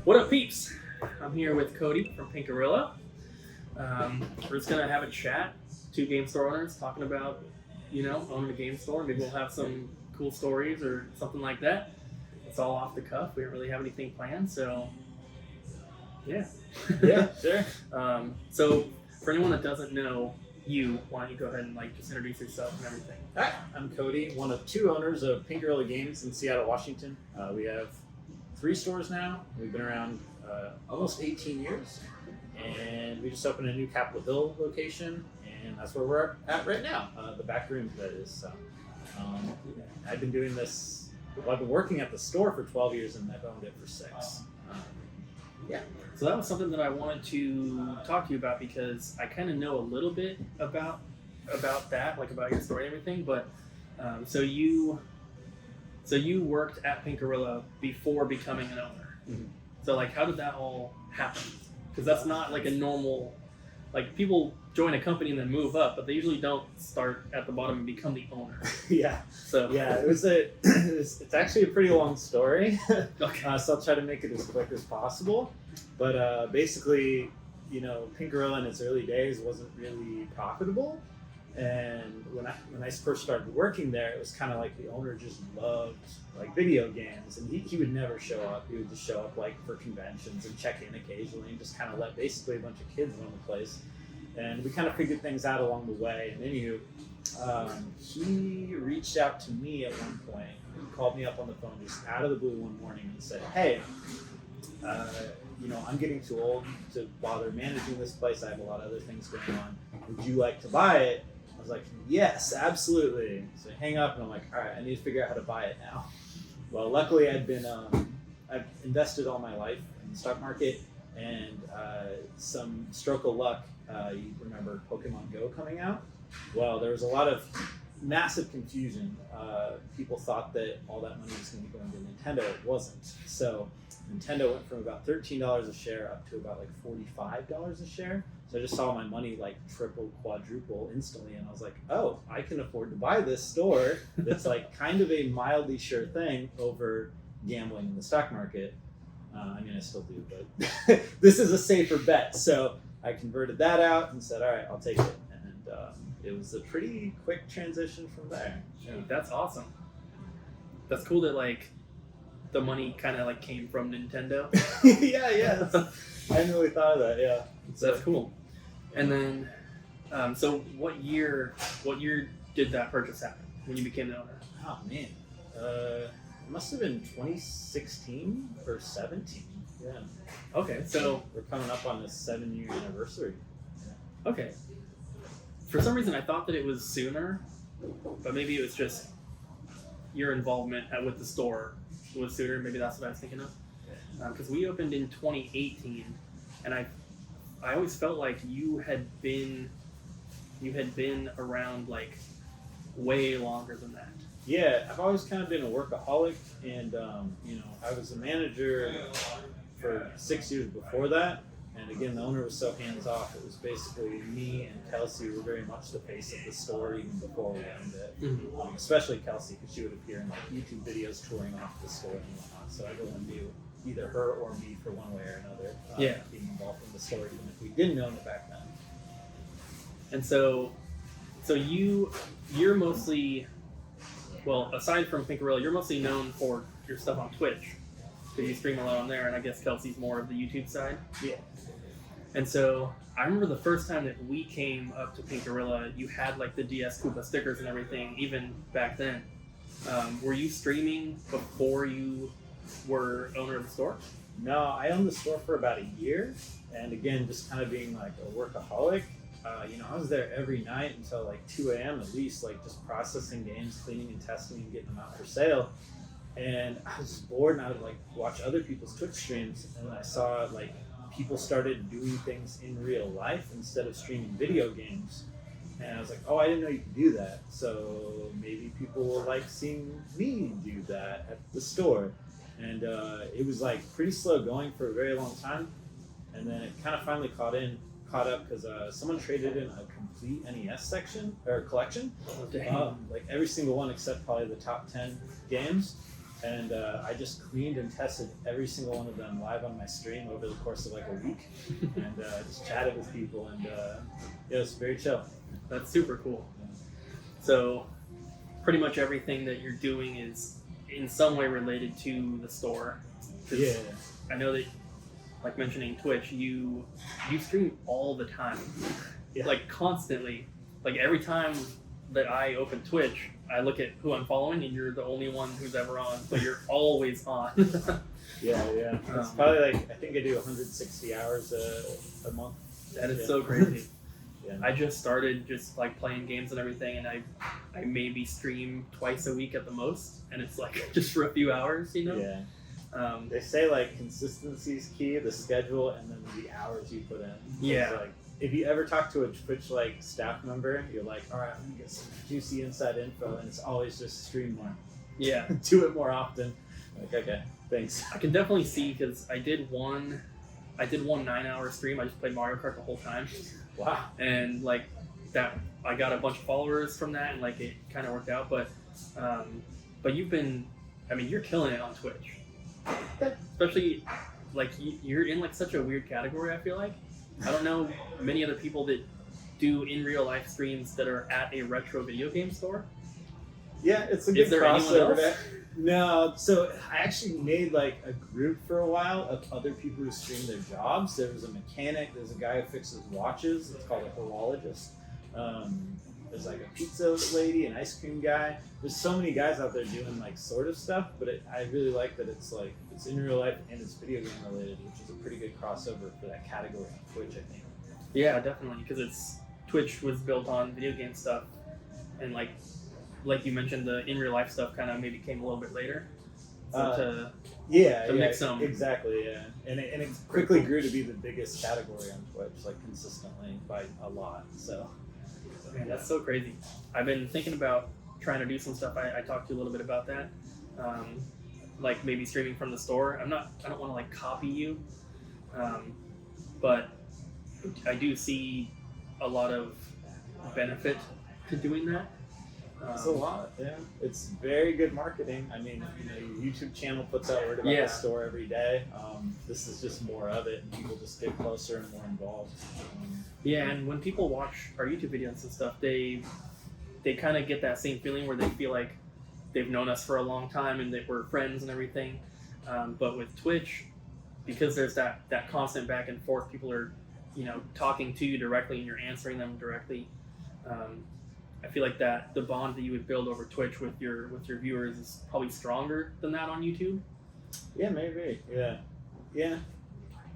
What up, peeps? I'm here with Cody from Pinkarilla. We're just gonna have a chat. Two game store owners talking about, owning a game store. Maybe we'll have some cool stories or something like that. It's all off the cuff. We don't really have anything planned, so yeah. Yeah, sure. So for anyone that doesn't know you, why don't you go ahead and just introduce yourself and everything? Hi, I'm Cody, one of two owners of Pinkarilla Games in Seattle, Washington. We have 3 stores now. We've been around almost 18 years, and we just opened a new Capitol Hill location, and that's where we're at right now. The back room, that is. So, I've been doing this. Well, I've been working at the store for 12 years, and I've owned it for 6. Yeah. So that was something that I wanted to talk to you about because I kind of know a little bit about that, about your story and everything. But so you worked at Pinkarilla before becoming an owner. Mm-hmm. So how did that all happen? Because that's not a normal, people join a company and then move up, but they usually don't start at the bottom and become the owner. Yeah. So yeah, it's actually a pretty long story. Okay. So I'll try to make it as quick as possible. But basically, Pinkarilla in its early days wasn't really profitable. And when I first started working there, it was kind of like the owner just loved video games, and he would never show up. He would just show up for conventions and check in occasionally, and just kind of let basically a bunch of kids run the place. And we kind of figured things out along the way. And anywho, he reached out to me at one point. He called me up on the phone just out of the blue one morning and said, "Hey, I'm getting too old to bother managing this place. I have a lot of other things going on. Would you like to buy it?" I was like, "Yes, absolutely." So I hang up and I'm like, "All right, I need to figure out how to buy it now." Well, luckily I've invested all my life in the stock market, and some stroke of luck, you remember Pokemon Go coming out? Well, there was a lot of massive confusion. People thought that all that money was going to be going to Nintendo. It wasn't. So Nintendo went from about $13 a share up to about $45 a share. So I just saw my money triple, quadruple instantly, and I was like, "Oh, I can afford to buy this store that's kind of a mildly sure thing over gambling in the stock market." I still do, but this is a safer bet. So I converted that out and said, "All right, I'll take it." And it was a pretty quick transition from there. Yeah. That's awesome. That's cool that the money kind of came from Nintendo. yeah. I hadn't really thought of that. Yeah, So that's cool. And then, so what year did that purchase happen when you became the owner? Oh man, it must have been 2016 or 17. Yeah. Okay, so we're coming up on this 7-year anniversary. Yeah. Okay. For some reason, I thought that it was sooner, but maybe it was just your involvement with the store was sooner. Maybe that's what I was thinking of. Because we opened in 2018, and I always felt like you had been around way longer than that. Yeah, I've always kind of been a workaholic, and I was a manager for 6 years before that. And again, the owner was so hands off. It was basically me and Kelsey were very much the face of the store even before we owned it. Mm-hmm. Especially Kelsey, because she would appear in YouTube videos touring off the store and whatnot. So everyone knew either her or me for one way or another. Being involved in the store, even if we didn't own it back then. And so you're mostly, well, aside from Pinkarilla, you're mostly known for your stuff on Twitch. Because you stream a lot on there, and I guess Kelsey's more of the YouTube side. Yeah. And so I remember the first time that we came up to Pinkarilla, you had the DS Koopa stickers and everything, even back then. Were you streaming before you were owner of the store? No, I owned the store for about a year, and again, just kind of being a workaholic. I was there every night until 2 a.m. at least, just processing games, cleaning and testing and getting them out for sale. And I was just bored, and I would watch other people's Twitch streams, and I saw people started doing things in real life instead of streaming video games. And I was like, "Oh, I didn't know you could do that. So maybe people will like seeing me do that at the store." And it was pretty slow going for a very long time, and then it kind of finally caught up because someone traded in a complete NES section or collection, Oh, dang. every single one except probably the top 10 games. And I just cleaned and tested every single one of them live on my stream over the course of like a week, and just chatted with people, and it was very chill. That's super cool. So pretty much everything that you're doing is in some way related to the store. 'Cause Yeah. I know that, like mentioning Twitch, you stream all the time, Yeah. like constantly. Like every time that I open Twitch, I look at who I'm following, and you're the only one who's ever on. But you're always on. Yeah. It's probably like, I think I do 160 hours a month. That is so crazy. Yeah. I just started just like playing games and everything, and I maybe stream twice a week at the most, and it's like just for a few hours, you know. Yeah. They say like consistency is key, the schedule, and then the hours you put in. Yeah. Like, if you ever talk to a Twitch like staff member, you're like, all right, I'm gonna get some juicy inside info, and it's always just stream more. Yeah. Do it more often. Like, okay, thanks. I can definitely see, because I did one 9-hour stream. I just played Mario Kart the whole time, Wow. and like that, I got a bunch of followers from that, and like it kind of worked out. But you've been, I mean, you're killing it on Twitch, especially like you're in like such a weird category. I feel like I don't know many other people that do in real life streams that are at a retro video game store. Yeah, it's a Is good there anyone crossover. else? There. No, so I actually made like a group for a while of other people who stream their jobs. There was a mechanic, there's a guy who fixes watches, it's called a horologist. There's like a pizza lady, an ice cream guy. There's so many guys out there doing like sort of stuff, but I really like that it's like, it's in real life and it's video game related, which is a pretty good crossover for that category on Twitch, I think. Yeah, definitely, because Twitch was built on video game stuff, and like you mentioned, the in real life stuff kind of maybe came a little bit later. So to mix them. Exactly, yeah. And it quickly grew to be the biggest category on Twitch, like consistently by a lot. So man, that's so crazy. I've been thinking about trying to do some stuff. I talked to you a little bit about that, like maybe streaming from the store. I don't want to like copy you, but I do see a lot of benefit to doing that. It's a lot, yeah. It's very good marketing. I mean, you know, your YouTube channel puts out word about Yeah. the store every day. This is just more of it, and people just get closer and more involved. Yeah, and when people watch our YouTube videos and stuff, they kind of get that same feeling where they feel like they've known us for a long time and that we're friends and everything. But with Twitch, because there's that constant back and forth, people are, you know, talking to you directly and you're answering them directly. I feel like that the bond that you would build over Twitch with your viewers is probably stronger than that on YouTube. Yeah, maybe. Yeah.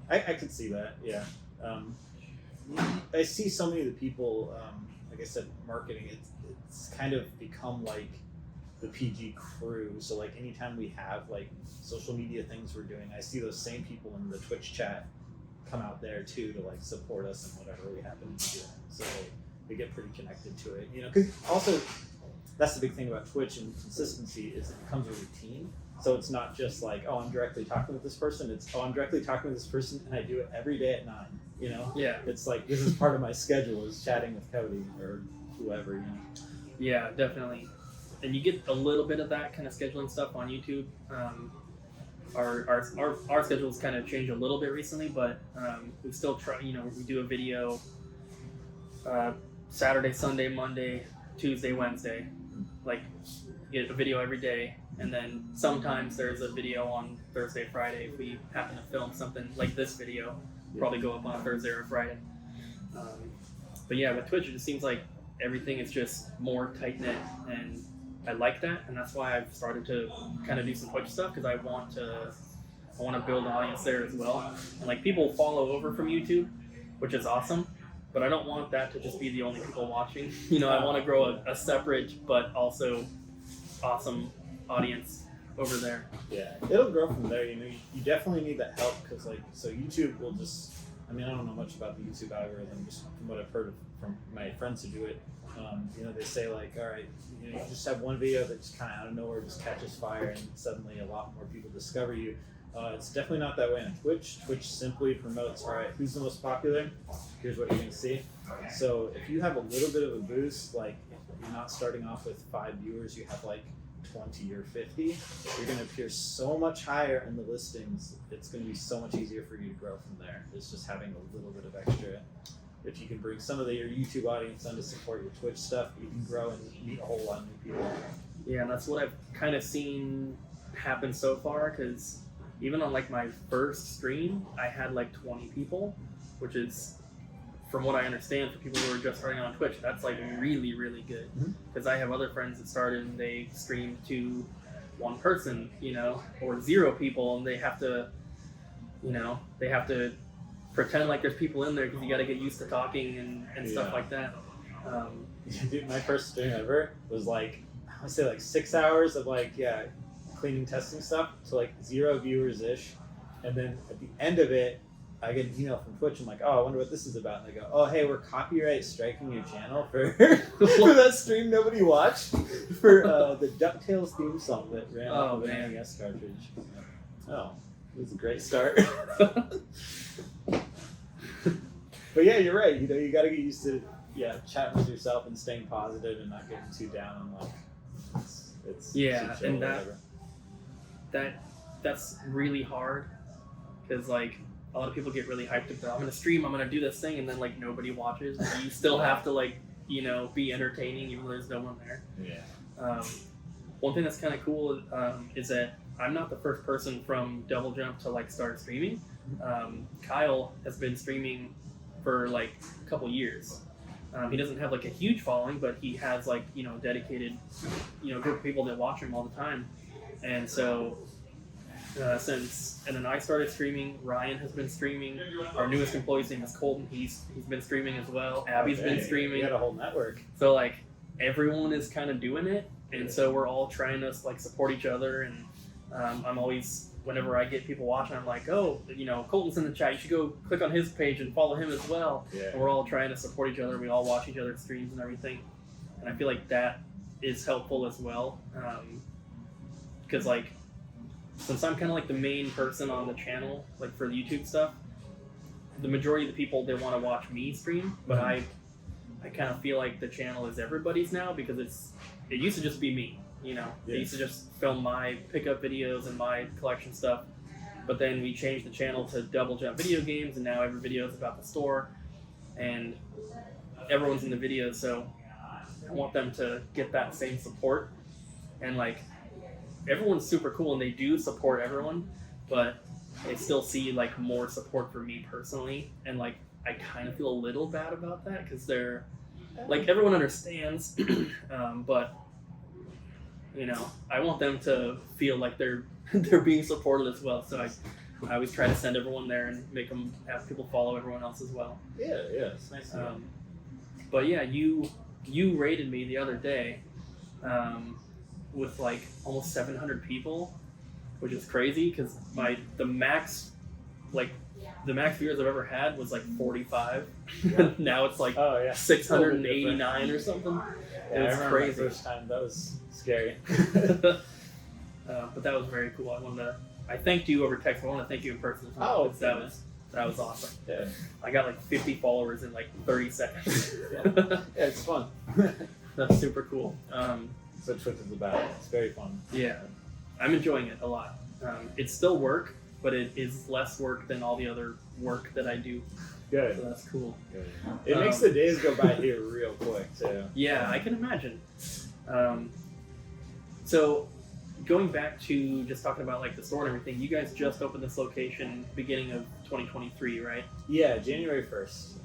I could see that. Yeah. I see so many of the people, like I said, marketing. It's kind of become like the PG crew. So like anytime we have like social media things we're doing, I see those same people in the Twitch chat come out there too to like support us in whatever we happen to be doing. So they get pretty connected to it, you know. Because also, that's the big thing about Twitch and consistency is it becomes a routine. So it's not just like, oh, I'm directly talking with this person. It's, oh, I'm directly talking with this person, and I do it every day at 9. You know. Yeah. It's like this is part of my schedule is chatting with Cody or whoever, you know. Yeah, definitely. And you get a little bit of that kind of scheduling stuff on YouTube. Our schedules kind of changed a little bit recently, but we still try. You know, we do a video Saturday, Sunday, Monday, Tuesday, Wednesday. Like, get a video every day, and then sometimes there's a video on Thursday, Friday if we happen to film something like this video. Probably go up on a Thursday or a Friday. But yeah, with Twitch, it just seems like everything is just more tight knit, and I like that, and that's why I've started to kind of do some Twitch stuff, because I want to build an audience there as well. And like, people follow over from YouTube, which is awesome, but I don't want that to just be the only people watching. You know, I want to grow a separate but also awesome audience over there. Yeah, it'll grow from there. You know, you definitely need that help because, like, so YouTube will just. I mean, I don't know much about the YouTube algorithm, just from what I've heard from my friends who do it. You know, they say like, all right, you know, you just have one video that just kind of out of nowhere just catches fire, and suddenly a lot more people discover you. It's definitely not that way on Twitch. Twitch simply promotes, all right, who's the most popular? Here's what you're going to see. So if you have a little bit of a boost, like if you're not starting off with 5 viewers, you have like 20 or 50, you're going to appear so much higher in the listings. It's going to be so much easier for you to grow from there. It's just having a little bit of extra. If you can bring some of your YouTube audience on to support your Twitch stuff, you can grow and meet a whole lot of new people. Yeah, and that's what I've kind of seen happen so far, because even on like my first stream, I had like 20 people, which is, from what I understand, for people who are just starting on Twitch, that's like really, really good. Because I have other friends that started and they streamed to one person, you know, or 0 people, and they have to, you know, pretend like there's people in there because you got to get used to talking and stuff like that. Dude, my first stream ever was like, I would say like 6 hours of like, cleaning, testing stuff to like 0 viewers ish. And then at the end of it, I get an email from Twitch. I'm like, oh, I wonder what this is about. And they go, oh, hey, we're copyright striking your channel for for that stream nobody watched for the DuckTales theme song that ran off of an NES cartridge. Oh, it was a great start. But yeah, you're right. You know, you got to get used to chatting with yourself and staying positive and not getting too down on like it's and that's really hard, because like a lot of people get really hyped about, I'm gonna stream, I'm gonna do this thing, and then like nobody watches. You still have to like, you know, be entertaining even though there's no one there. Yeah. One thing that's kind of cool is that I'm not the first person from Double Jump to like start streaming. Kyle has been streaming for like a couple years. He doesn't have like a huge following, but he has like, you know, dedicated, you know, group of people that watch him all the time. And so and then I started streaming. Ryan has been streaming. Our newest employee's name is Colton. He's been streaming as well. Abby's been streaming. You got a whole network. So like everyone is kind of doing it, and so we're all trying to like support each other. And I'm always, whenever I get people watching, I'm like, oh, you know, Colton's in the chat. You should go click on his page and follow him as well. Yeah. And we're all trying to support each other. We all watch each other's streams and everything, and I feel like that is helpful as well. Because like, since I'm kind of like the main person on the channel, like for the YouTube stuff, the majority of the people, they want to watch me stream, but I kind of feel like the channel is everybody's now, because it used to just be me, you know. I used to just film my pickup videos and my collection stuff, but then we changed the channel to Double Jump Video Games, and now every video is about the store, and everyone's in the videos, so I want them to get that same support. And like, everyone's super cool and they do support everyone, but I still see like more support for me personally, and like I kind of feel a little bad about that, because they're like, everyone understands, but you know, I want them to feel like they're being supported as well. So I always try to send everyone there and make them have people follow everyone else as well. Yeah, it's nice. But yeah, you rated me the other day. With like almost 700 people, which is crazy, because the max viewers I've ever had was like 45. Now it's like 689 or something. Yeah, It's crazy. The first time, that was scary. But that was very cool. I thanked you over text. I want to thank you in person as well. That was awesome. Yeah. I got like 50 followers in like 30 seconds. Yeah, it's fun. That's super cool. That's what Twitch is about. It's very fun. Yeah, I'm enjoying it a lot. It's still work, but it is less work than all the other work that I do. Good. So that's cool. Good. It makes the days go by here real quick, too. Yeah, I can imagine. So going back to just talking about like the store and everything, you guys just opened this location beginning of 2023, right? Yeah, January 1st.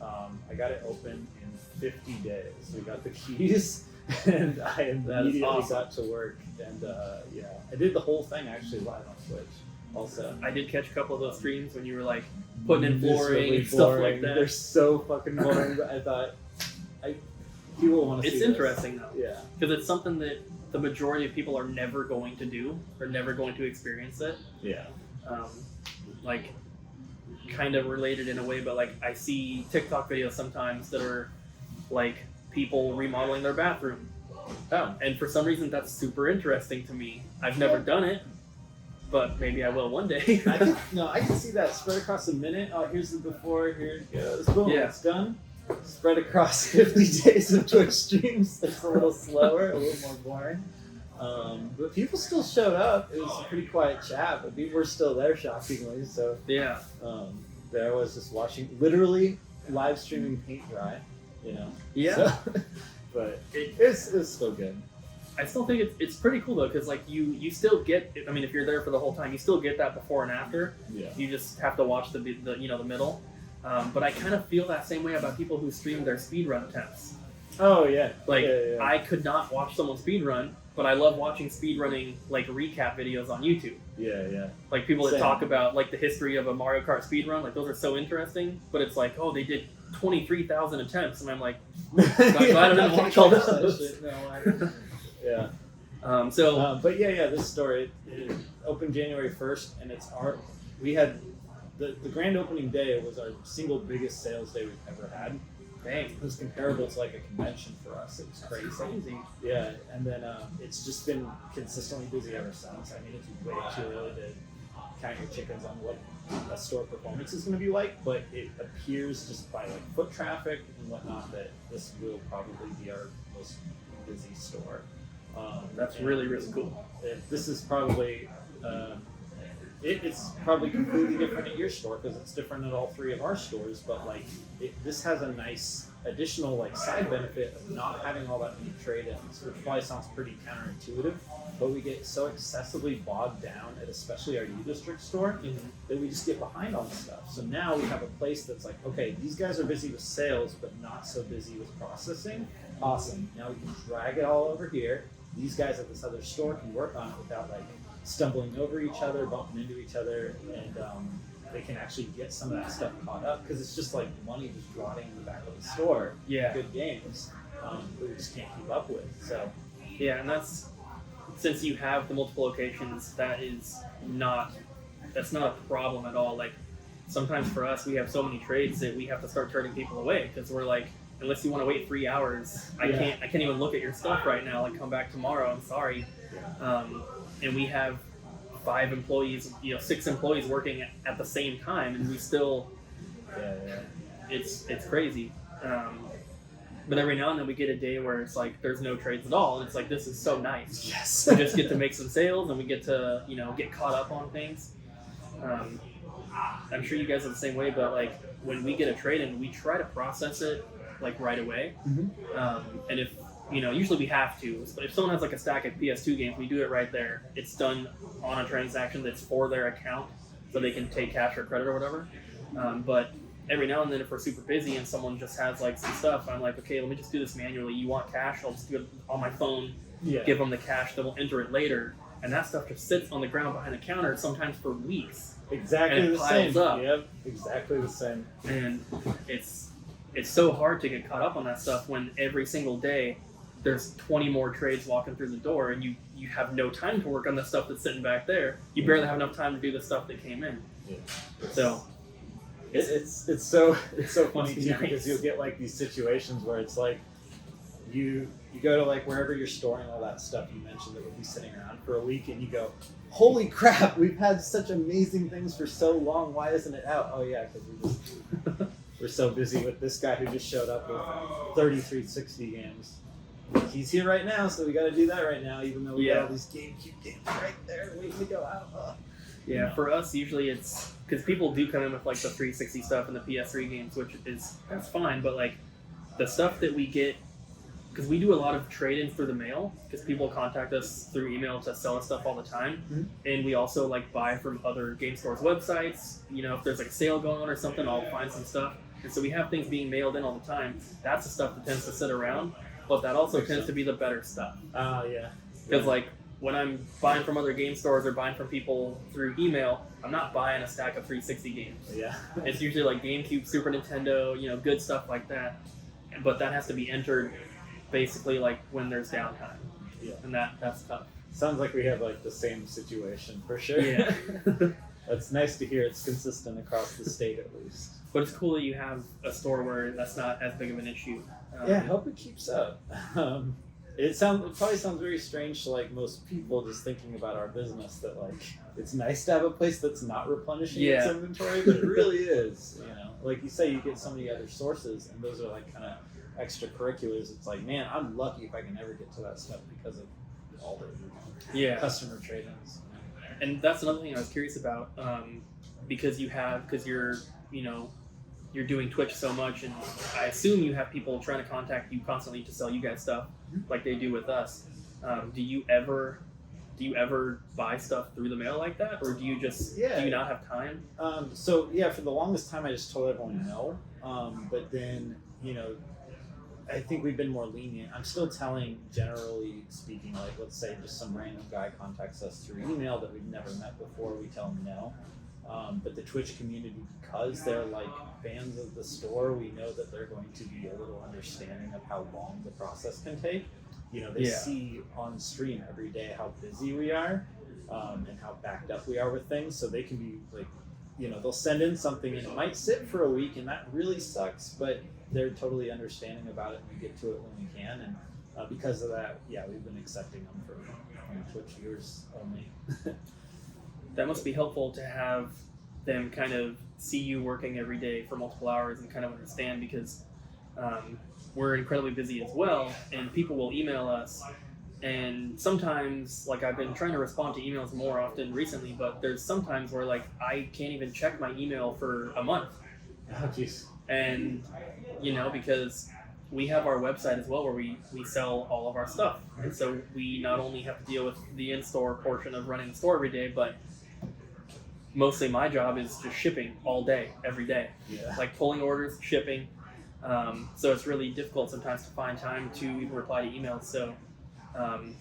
I got it open in 50 days. We got the keys. And I immediately got to work, and I did the whole thing actually live on Twitch. Also, I did catch a couple of those streams when you were like putting in flooring and stuff like that. They're so fucking boring, but I thought people want to see. It's interesting though, yeah, because it's something that the majority of people are never going to do or never going to experience it. Yeah, like kind of related in a way, but like I see TikTok videos sometimes that are like people remodeling their bathroom. Oh. And for some reason that's super interesting to me. I've never done it, but maybe I will one day. I can see that spread across a minute. Oh, here's the before, here it goes. Boom, it's done. Spread across 50 days of Twitch streams. It's a little slower, a little more boring. But people still showed up. It was a pretty quiet chat, but people were still there, shockingly. So Yeah. there I was just watching, literally live streaming paint dry, you know. Yeah. So, but it's still good. I still think it's pretty cool though, because like you still get. I mean, if you're there for the whole time, you still get that before and after. Yeah. You just have to watch the middle. But I kind of feel that same way about people who stream their speedrun attempts. Oh yeah. Like yeah. I could not watch someone speedrun, but I love watching speedrunning like recap videos on YouTube. Yeah. Like people that Same. talk about like the history of a Mario Kart speedrun, like those are so interesting. But it's like, oh, they did 23,000 attempts, and I'm like, glad I didn't watch all those. Yeah. But yeah, this store it opened January 1st, and we had the grand opening day was our single biggest sales day we've ever had. Dang. It was comparable to like a convention for us. It was crazy. Yeah, and then it's just been consistently busy ever since. I mean, it's way too early to count your chickens on what a store performance is going to be like, but it appears just by like foot traffic and whatnot that this will probably be our most busy store. That's really cool. This is probably it's probably completely different at your store because it's different at all three of our stores. But like this has a nice additional like side benefit of not having all that many trade-ins, which probably sounds pretty counterintuitive. But we get so excessively bogged down at especially our U District store that we just get behind on stuff. So now we have a place that's like, okay, these guys are busy with sales, but not so busy with processing. Awesome. Now we can drag it all over here. These guys at this other store can work on it without like stumbling over each other, bumping into each other, and they can actually get some of that stuff caught up because it's just like money just rotting in the back of the store. Yeah. Good games that we just can't keep up with. So yeah, and that's since you have the multiple locations, that's not a problem at all. Like sometimes for us, we have so many trades that we have to start turning people away because we're like, unless you want to wait 3 hours, I can't even look at your stuff right now. Like, come back tomorrow. I'm sorry. And we have 5 employees, 6 employees working at the same time, and we still, it's crazy. But every now and then we get a day where it's like there's no trades at all, and it's like this is so nice. yes, We just get to make some sales, and we get to get caught up on things. I'm sure you guys are the same way, but like when we get a trade in, we try to process it like right away. And if usually we have to, but if someone has like a stack of PS2 games, we do it right there. It's done on a transaction that's for their account, so they can take cash or credit or whatever. But every now and then, if we're super busy and someone just has like some stuff, I'm like, okay, let me just do this manually. You want cash? I'll just do it on my phone. Give them the cash. Then we'll enter it later. And that stuff just sits on the ground behind the counter, sometimes for weeks. Exactly and it the piles same. up. Yep, exactly the same. And it's so hard to get caught up on that stuff when every single day there's 20 more trades walking through the door, and you have no time to work on the stuff that's sitting back there. You barely have enough time to do the stuff that came in. Yeah. So it's so funny too nice. because you'll get like these situations where it's like you go to like wherever you're storing all that stuff you mentioned that would be sitting around for a week, and you go, holy crap, we've had such amazing things for so long, why isn't it out? Oh yeah, because we're so busy with this guy who just showed up with 3360 games. He's here right now, so we got to do that right now, even though we got all these GameCube games right there waiting to go out. Yeah, for us, usually it's because people do come in with like the 360 stuff and the PS3 games, that's fine. But like the stuff that we get, because we do a lot of trade-ins through the mail, because people contact us through email to sell us stuff all the time, and we also like buy from other game stores' websites. If there's like a sale going on or something, I'll find some stuff, and so we have things being mailed in all the time. That's the stuff that tends to sit around, but that also tends to be the better stuff. Yeah. Because like when I'm buying from other game stores or buying from people through email, I'm not buying a stack of 360 games. Yeah. It's usually like GameCube, Super Nintendo, good stuff like that. But that has to be entered basically like when there's downtime. Yeah. And that's tough. Sounds like we have like the same situation for sure. Yeah. That's nice to hear. It's consistent across the state at least. But it's cool that you have a store where that's not as big of an issue. I hope it keeps up. It probably sounds very strange to like most people just thinking about our business that like it's nice to have a place that's not replenishing its inventory, but it really is. Like you say, you get so many other sources, and those are like kind of extracurriculars. It's like, man, I'm lucky if I can ever get to that stuff because of all the Yeah. customer trade-ins. And that's another thing I was curious about, because you're you're doing Twitch so much, and I assume you have people trying to contact you constantly to sell you guys stuff, like they do with us. Do you ever buy stuff through the mail like that, or do you not have time? So yeah, for the longest time I just told everyone no, but then I think we've been more lenient. I'm still telling, generally speaking, like let's say just some random guy contacts us through email that we've never met before, we tell him no. But the Twitch community, because they're like fans of the store, we know that they're going to be a little understanding of how long the process can take. They see on stream every day how busy we are, and how backed up we are with things, so they can be like, they'll send in something and it might sit for a week and that really sucks, but they're totally understanding about it and we get to it when we can, and because of that, we've been accepting them from Twitch viewers only. That must be helpful to have them kind of see you working every day for multiple hours and kind of understand, because we're incredibly busy as well, and people will email us, and sometimes, like, I've been trying to respond to emails more often recently, but there's sometimes where like I can't even check my email for a month. Oh jeez. And because we have our website as well where we sell all of our stuff, and so we not only have to deal with the in-store portion of running the store every day, but mostly my job is just shipping all day, every day. Yeah. Like pulling orders, shipping. So it's really difficult sometimes to find time to even reply to emails. So, and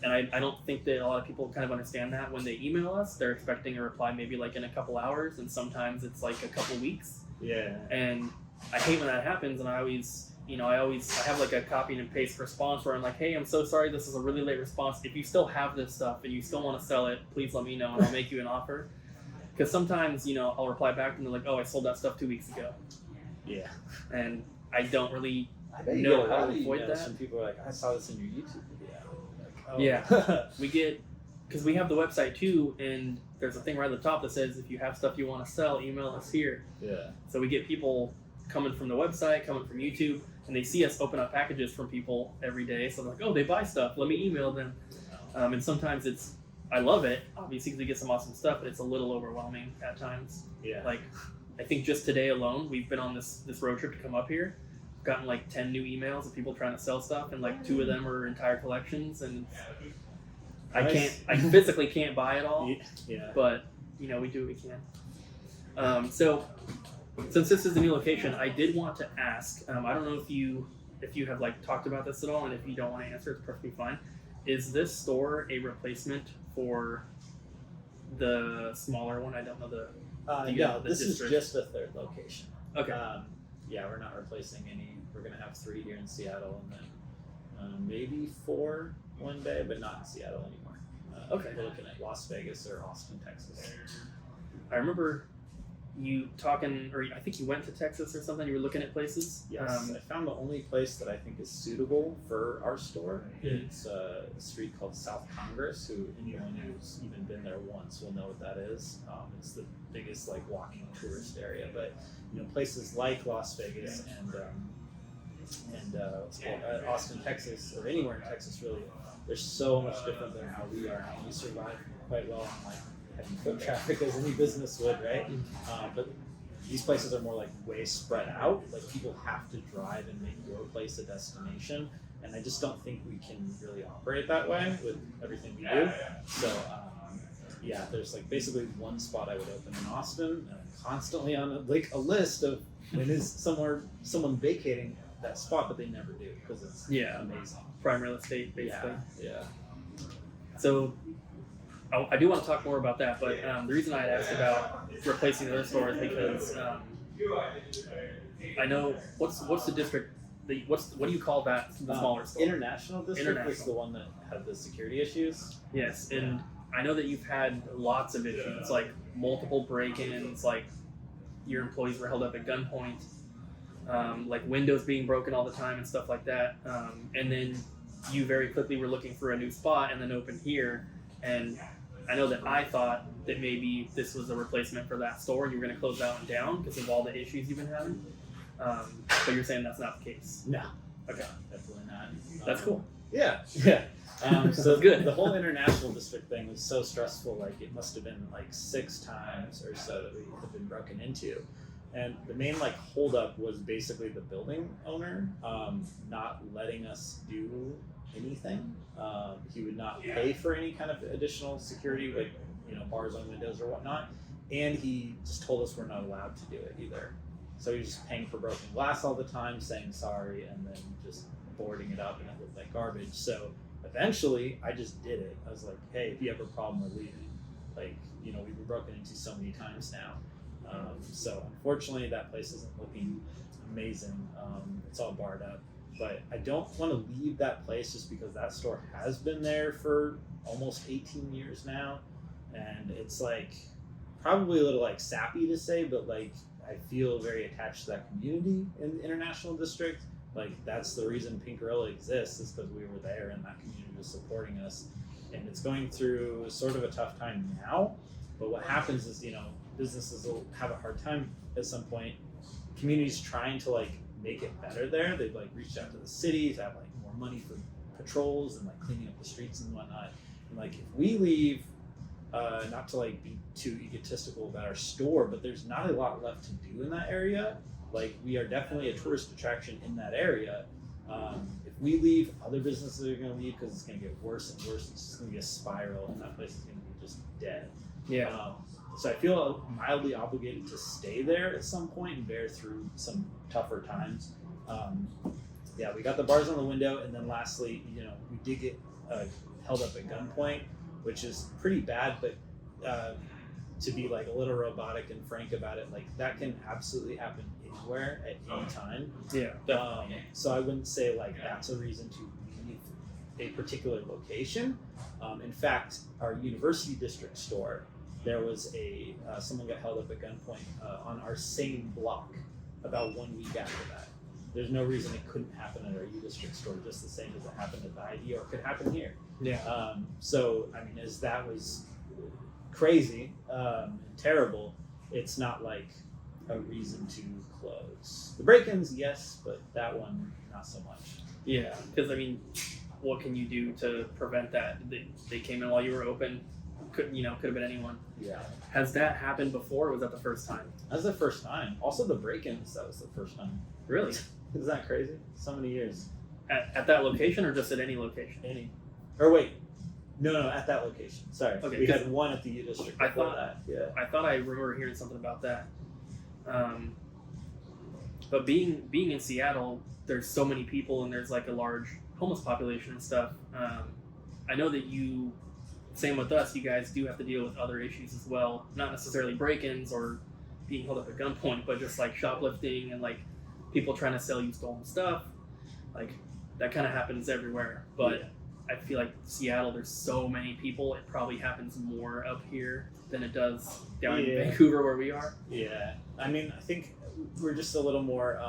I don't think that a lot of people kind of understand that when they email us, they're expecting a reply maybe like in a couple hours, and sometimes it's like a couple weeks. Yeah. And I hate when that happens, and I have like a copy and paste response where I'm like, hey, I'm so sorry, this is a really late response. If you still have this stuff and you still want to sell it, please let me know and I'll make you an offer. Because sometimes, I'll reply back and they're like, oh, I sold that stuff 2 weeks ago. Yeah. And I don't really I bet you know get a how lot to of avoid emails that. from people are like, I saw this in your YouTube video. Like, oh. Yeah. We get, because we have the website too, and there's a thing right at the top that says if you have stuff you want to sell, email us here. Yeah. So we get people coming from the website, coming from YouTube, and they see us open up packages from people every day. So they're like, oh, they buy stuff, let me email them. And sometimes I love it, obviously, because we get some awesome stuff, but it's a little overwhelming at times. Yeah. Like, I think just today alone, we've been on this road trip to come up here. We've gotten like 10 new emails of people trying to sell stuff, and like 2 of them are entire collections, and Nice. I physically can't buy it all, Yeah. but we do what we can. So since this is a new location, I did want to ask, I don't know if you have like talked about this at all, and if you don't want to answer, it's perfectly fine. Is this store a replacement for the smaller one? I don't know the No, the this district. is just a third location. Okay. We're not replacing any. We're going to have 3 here in Seattle, and then maybe 4 one day, but not in Seattle anymore. Okay. We're looking at Las Vegas or Austin, Texas. I remember you talking, or I think you went to Texas or something. You were looking at places. Yes, I found the only place that I think is suitable for our store. It's a street called South Congress. Anyone who's even been there once will know what that is. It's the biggest like walking tourist area. But places like Las Vegas and what's it called, Austin, Texas, or anywhere in Texas really, they're so much different than how we are. We survive quite well on like heavy foot traffic as any business would, right? But these places are more like way spread out. Like people have to drive and make your place a destination, and I just don't think we can really operate that way with everything we do. So there's like basically one spot I would open in Austin, and I'm constantly on a list of when is someone vacating that spot, but they never do because it's amazing. Prime real estate, basically. Yeah. So I do want to talk more about that, but the reason I had asked about replacing the other store is because I know what's the district. What do you call that? The smaller store. International district is the one that had the security issues. Yes, and I know that you've had lots of issues, like multiple break-ins, like your employees were held up at gunpoint, like windows being broken all the time and stuff like that. And then you very quickly were looking for a new spot and then opened here. And I know that I thought that maybe this was a replacement for that store and you were going to close that one down because of all the issues you've been having. But you're saying that's not the case. No. Okay. Definitely not. That's cool. Yeah. So Good. The whole international district thing was so stressful. Like it must have been like 6 times or so that we have been broken into. And the main like holdup was basically the building owner not letting us do anything. He would not pay for any kind of additional security, like bars on windows or whatnot. And he just told us we're not allowed to do it either. So he was just paying for broken glass all the time, saying sorry, and then just boarding it up, and it looked like garbage. So eventually, I just did it. I was like, hey, if you have a problem, we're leaving. Like, we've been broken into so many times now. So unfortunately, that place isn't looking amazing. It's all barred up. But I don't want to leave that place just because that store has been there for almost 18 years now. And it's like probably a little like sappy to say, but like I feel very attached to that community in the International District. Like that's the reason Pink Gorilla exists, is because we were there and that community was supporting us. And it's going through sort of a tough time now. But what happens is, businesses will have a hard time at some point. Communities trying to like make it better there. They've like reached out to the city to have like more money for patrols and like cleaning up the streets and whatnot. And like if we leave, not to like be too egotistical about our store, but there's not a lot left to do in that area. Like we are definitely a tourist attraction in that area. If we leave, other businesses are going to leave because it's going to get worse and worse. It's just going to be a spiral, and that place is going to be just dead. Yeah. So I feel mildly obligated to stay there at some point and bear through some tougher times. We got the bars on the window, and then lastly, we did get held up at gunpoint, which is pretty bad, but to be like a little robotic and frank about it, like that can absolutely happen anywhere at any time. Yeah. So I wouldn't say like that's a reason to leave a particular location. In fact, our University District store, there was someone got held up at gunpoint on our same block about 1 week after that. There's no reason it couldn't happen at our U District store, just the same as it happened at the ID, or it could happen here. Yeah. So, I mean, as that was crazy and terrible, it's not like a reason to close. The break-ins, yes, but that one, not so much. Yeah, because I mean, what can you do to prevent that? They came in while you were open. Could have been anyone. Yeah. Has that happened before, or was that the first time? That was the first time. Also, the break-ins, that was the first time. Really? Isn't that crazy? So many years. At that location, or just at any location? Any. Or wait. No, at that location. Sorry. Okay, we had one at the U District before I thought that. Yeah. I thought I remember hearing something about that. But being in Seattle, there's so many people, and there's like a large homeless population and stuff. I know that same with us, you guys do have to deal with other issues as well. Not necessarily break-ins or being held up at gunpoint, but just like shoplifting and like people trying to sell you stolen stuff. Like that kind of happens everywhere. But yeah. I feel like Seattle, there's so many people. It probably happens more up here than it does down in Vancouver where we are. Yeah. I mean, I think we're just a little more,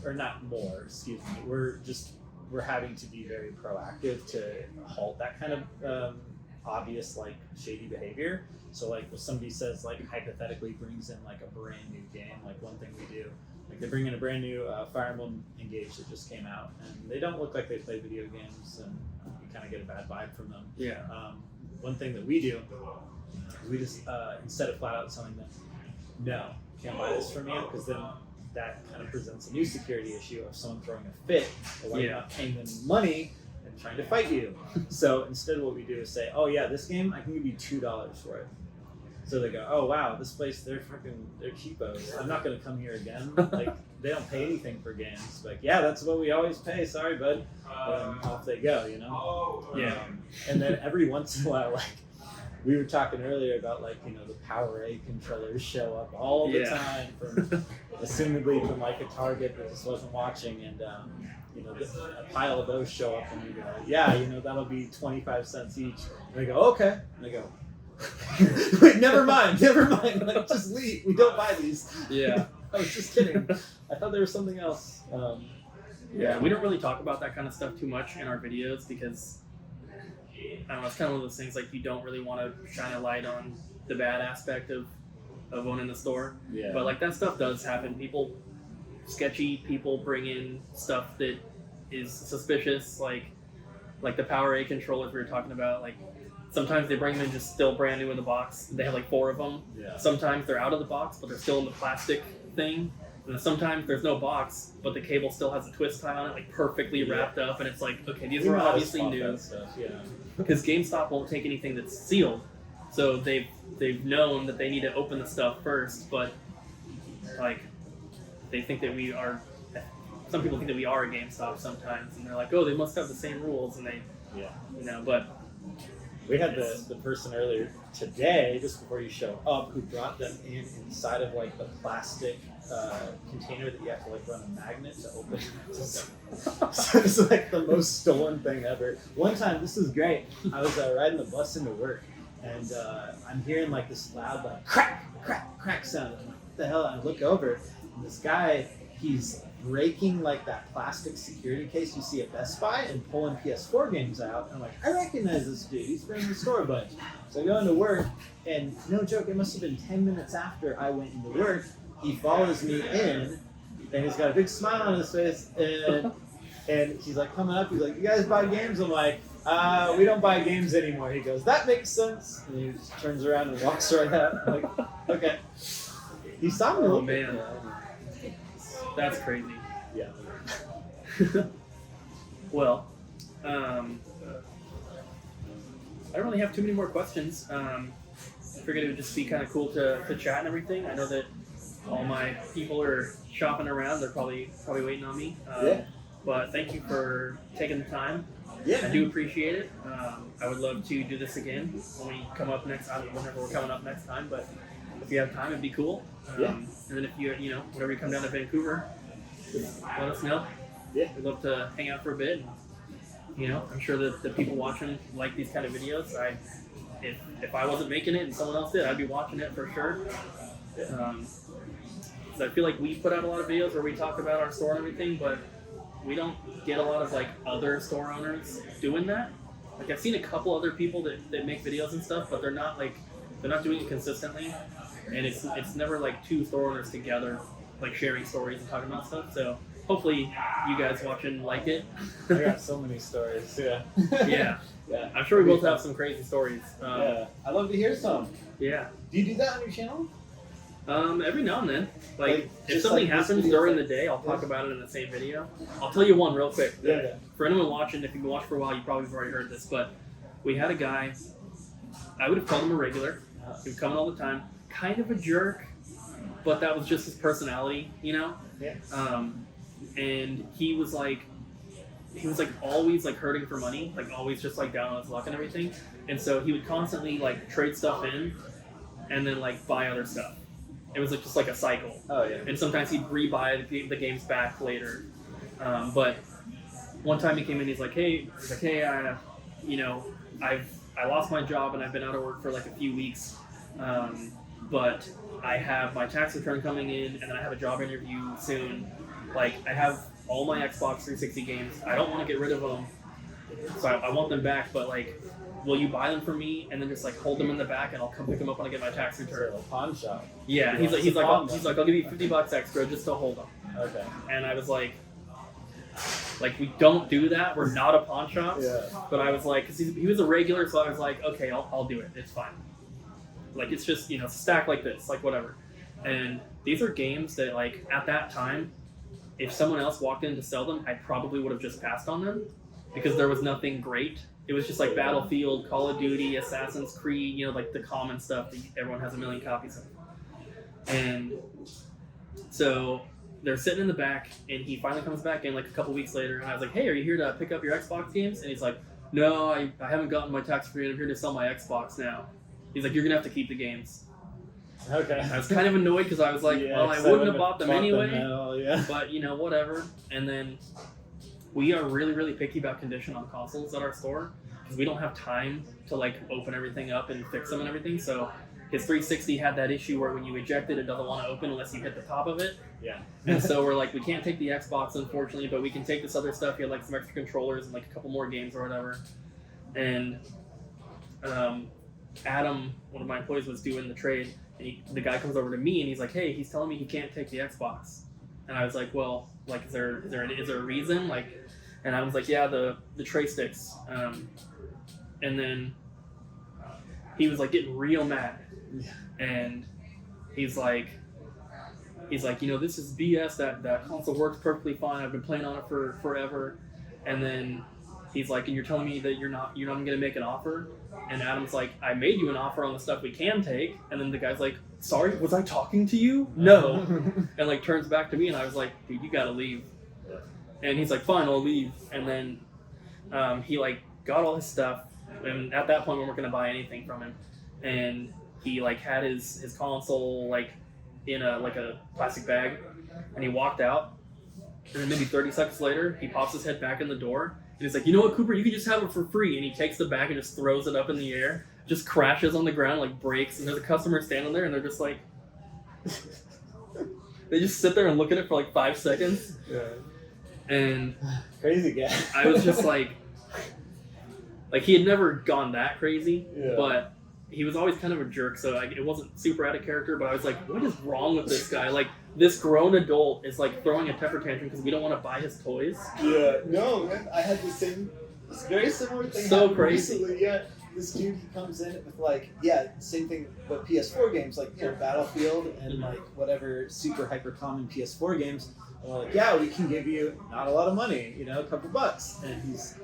or not more, excuse me. We're having to be very proactive to halt that kind of obvious, like, shady behavior. So, like, if somebody says, like, hypothetically brings in, like, a brand new game, like, one thing we do, like, they bring in a brand new Fire Emblem Engage that just came out, and they don't look like they play video games, and you kind of get a bad vibe from them. Yeah. One thing that we do is we just, instead of flat out telling them, no, can't buy this from you, because then that kind of presents a new security issue of someone throwing a fit, or why you're not paying them money and trying to fight you. So instead what we do is say, oh yeah, this game, I can give you $2 for it. So they go, oh wow, this place, they're cheapos. I'm not going to come here again. Like, they don't pay anything for games. Like, yeah, that's what we always pay. Sorry, bud. And off they go, you know? Yeah. And then every once in a while, like, we were talking earlier about, like, you know, the Power A controllers show up all the time from, assumedly from, like, a Target that just wasn't watching, and, you know, a pile of those show up, and we go, yeah, you know, that'll be 25 cents each. And they go, okay. And they go, wait, never mind, like, just leave. We don't buy these. Yeah. I was just kidding. I thought there was something else. Yeah, we don't really talk about that kind of stuff too much in our videos because, I don't know, it's kind of one of those things, like, you don't really want to shine a light on the bad aspect of owning the store. Yeah. But, like, that stuff does happen. Sketchy people bring in stuff that is suspicious. Like, like the Power A controllers we were talking about. Like sometimes they bring them in just still brand new in the box. They have like 4 of them. Yeah. Sometimes they're out of the box, but they're still in the plastic thing. And then sometimes there's no box, but the cable still has a twist tie on it, like perfectly wrapped up. And it's like, okay, these were obviously new. Because GameStop won't take anything that's sealed. So they've known that they need to open the stuff first, but like they think that we are. Some people think that we are a GameStop sometimes, and they're like, "Oh, they must have the same rules," and they, But we had the person earlier today, just before you show up, who brought them inside of like the plastic container that you have to like run a magnet to open. So it's like the most stolen thing ever. One time, this is great. I was riding the bus into work, and I'm hearing like this loud like crack, crack, crack sound. I'm like, what the hell? And I look over, and this guy, he's breaking like that plastic security case you see at Best Buy and pulling PS4 games out. And I'm like, I recognize this dude. He's been in the store a bunch. So I go into work, and no joke, it must have been 10 minutes after I went into work. He follows me in, and he's got a big smile on his face, and he's like coming up. He's like, "You guys buy games?" I'm like, "We don't buy games anymore." He goes, "That makes sense." And he just turns around and walks right out. I'm like, okay. He saw me. Oh man, that's crazy. Yeah. Well, I don't really have too many more questions. I figured it would just be kind of cool to chat and everything. I know that all my people are shopping around. They're probably waiting on me. But thank you for taking the time. Yeah. I do appreciate it. I would love to do this again when we come up next time, whenever we're coming up next time. But if you have time, it'd be cool. And then if you whenever you come down to Vancouver, let us know. Yeah. We'd love to hang out for a bit. I'm sure that the people watching like these kind of videos. If I wasn't making it and someone else did, I'd be watching it for sure. So I feel like we put out a lot of videos where we talk about our store and everything, but we don't get a lot of like other store owners doing that. Like I've seen a couple other people that make videos and stuff, but they're not doing it consistently, and it's never like 2 store owners together like sharing stories and talking about stuff. So hopefully you guys watching like it. I got so many stories. Yeah. Yeah. I'm sure we both have some crazy stories. I'd love to hear some. Yeah. Do you do that on your channel? Every now and then. Like if just something like this happens video, during like- the day, I'll talk about it in the same video. I'll tell you one real quick. Yeah. For anyone watching, if you've been watching for a while, you probably have already heard this, but we had a guy, I would have called him a regular. He would come in all the time. Kind of a jerk, but that was just his personality, Yeah. And he was like always like hurting for money, like always just like down on his luck and everything. And so he would constantly like trade stuff in and then like buy other stuff. It was like just like a cycle. Oh yeah. And sometimes he'd rebuy the games back later. But one time he came in, he's like, hey, I lost my job and I've been out of work for like a few weeks. But I have my tax return coming in and then I have a job interview soon. Like I have all my Xbox 360 games. I don't want to get rid of them. So I want them back, but like, will you buy them for me and then just like hold them in the back and I'll come pick them up when I get my tax return? A pawn shop. Yeah, he's like, I'll give you $50 extra just to hold them. Okay. And I was like, we don't do that. We're not a pawn shop. Yeah. But I was like, because he was a regular, so I was like, okay, I'll do it. It's fine. Like it's just stack like this, like whatever. And these are games that like at that time, if someone else walked in to sell them, I probably would have just passed on them because there was nothing great. It was just like Battlefield, Call of Duty, Assassin's Creed, like the common stuff that everyone has a million copies of. And so they're sitting in the back, and he finally comes back in like a couple weeks later, and I was like, hey, are you here to pick up your Xbox games? And he's like, no, I haven't gotten my tax free. I'm here to sell my Xbox now. He's like, you're going to have to keep the games. Okay. I was kind of annoyed because I was like, well, I wouldn't have bought them anyway. But, whatever. And then we are really, really picky about condition on consoles at our store because we don't have time to like open everything up and fix them and everything. So his 360 had that issue where when you eject it, it doesn't want to open unless you hit the top of it. Yeah. And so we're like, we can't take the Xbox, unfortunately, but we can take this other stuff. He had like some extra controllers and like a couple more games or whatever. And Adam, one of my employees, was doing the trade. And the guy comes over to me and he's like, hey, he's telling me he can't take the Xbox. And I was like, well, like, is there a reason? Like, And I was like, yeah, the tray sticks. And then he was like getting real mad. And he's like, you know, this is BS. That console works perfectly fine. I've been playing on it for forever. And then he's like, and you're telling me that you're not going to make an offer? And Adam's like, I made you an offer on the stuff we can take. And then the guy's like, sorry, was I talking to you? No. And like turns back to me, and I was like, dude, you gotta leave. And he's like, fine, I'll leave. And then he like got all his stuff, and at that point we weren't gonna buy anything from him. And he like had his console like in a plastic bag, and he walked out. And then maybe 30 seconds later, he pops his head back in the door, and he's like, you know what, Cooper, you can just have it for free. And he takes the bag and just throws it up in the air, just crashes on the ground, like breaks. And there's a customer standing there, and they're just like, they just sit there and look at it for like 5 seconds. Yeah. And Crazy guy. I was just like he had never gone that crazy, Yeah. but he was always kind of a jerk, so it wasn't super out of character, but I was like, what is wrong with this guy? Like, this grown adult is like throwing a temper tantrum because we don't want to buy his toys. Yeah, no, man, I had this very similar thing So happen crazy. recently. Yeah, this dude, he comes in with like, yeah, same thing, but PS4 games, like, you know, Battlefield and like whatever super hyper common PS4 games. And we're like, yeah, we can give you not a lot of money, you know, a couple bucks. And he's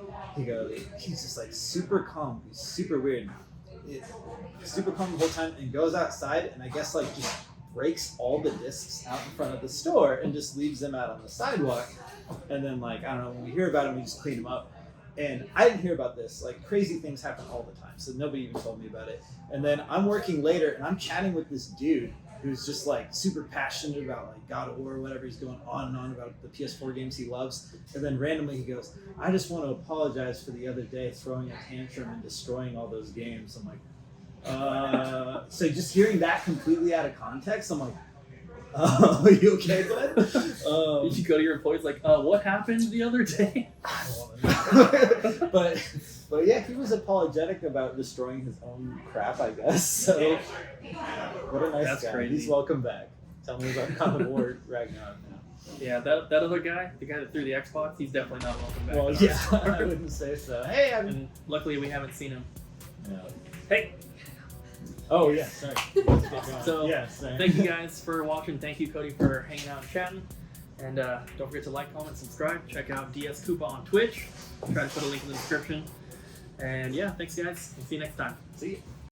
just like super calm, he's super weird. Super calm the whole time, and goes outside and I guess like just breaks all the discs out in front of the store and just leaves them out on the sidewalk. And then like, I don't know, when we hear about him, we just clean them up. And I didn't hear about this. Like, crazy things happen all the time, so nobody even told me about it. And then I'm working later and I'm chatting with this dude who's just like super passionate about like God of War or whatever. He's going on and on about the PS4 games he loves. And then randomly he goes, I just want to apologize for the other day throwing a tantrum and destroying all those games. I'm like, so just hearing that completely out of context, I'm like, oh, you okay, bud? Did you go to your employees like, what happened the other day? I don't want to know. But yeah, he was apologetic about destroying his own crap, I guess. So what a nice That's guy. crazy. He's welcome back. Tell me about God of War Ragnarok now. Yeah, that other guy, the guy that threw the Xbox, he's definitely not welcome back. Well, yeah, I wouldn't say so. Hey, I mean, And luckily we haven't seen him. no. Hey, Oh yeah, sorry. So, yeah, sorry. thank you guys for watching. Thank you, Cody, for hanging out and chatting. And don't forget to like, comment, subscribe. Check out DS Koopa on Twitch. Try to put a link in the description. And yeah, thanks guys. We'll see you next time. See you.